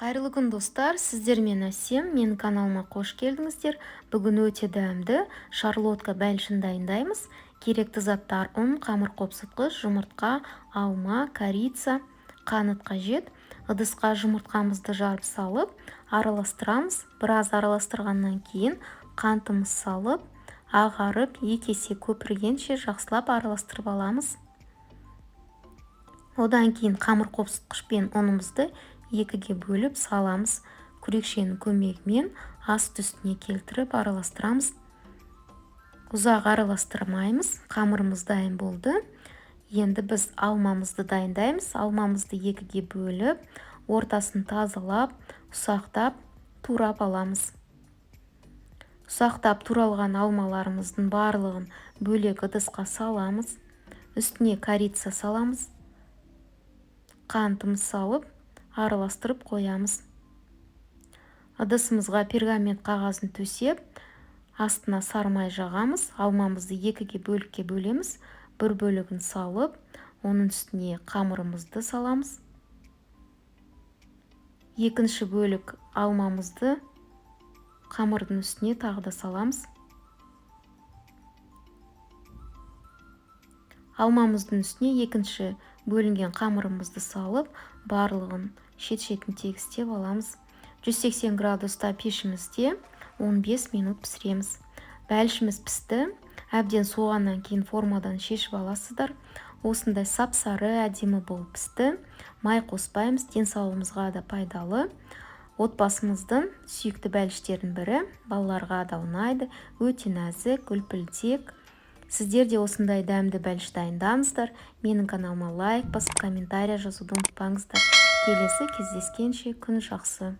Қайырлы күн достар, сіздермен Әсем, менің каналыма қош келдіңіздер. Бүгін өте дәмді шарлотка бәлішін дайындаймыз. Керекті заттар: ұн, қамыр қопсытқыш, жұмыртқа, алма, корица, қант қажет. Ыдысқа жұмыртқамызды жарып салып, араластырамыз. Біраз араластырғаннан кейін қантымыз салып, ағарып, есе көпіргенше жақсылап араластырып аламыз. Одан кейін қамыр қопсытқышпен ұнымызды екіге бөліп саламыз. Күрекшенің көмегімен асты үстіне келтіріп араластырамыз. Ұзақ араластырмаймыз. Қамырымыз дайын болды. Енді біз алмамызды дайындаймыз. Алмамызды екіге бөліп, ортасын тазалап, ұсақтап, турап аламыз. Ұсақтап туралған алмаларымыздың барлығын бөлек ыдысқа саламыз. Үстіне корица саламыз. Қантымыз салып, араластырып қоямыз. Ыдысымызға пергамент қағазын төсеп, астына сары май жағамыз. Алмамызды екіге бөлікке бөлеміз. Бір бөлігін салып, оның үстіне қамырымызды саламыз. Екінші бөлік алмамызды қамырдың үстіне тағы да саламыз. Алмамыздың үстіне екінші бөлінген қамырымызды салып, барлығын шет-шетін тегістеп аламыз. 180 градуста пешімізде 15 минут пісіреміз. Бәлішіміз пісті. Әбден суығаннан кейін формадан шешіп аласыздар. Осындай сап-сары, әдемі болып пісті. Май қоспаймыз, денсаулығымызға да пайдалы. Отбасымыздың сүйікті бәліштердің бірі, балаларға да ұнайды. Өте нәзік, үлпілдек. Сіздер де осындай дәмді бәліш дайындаңыздар. Менің каналыма лайк басып, комментария жазуды ұмытпаңыздар. Келесі кездескенше күн жақсы.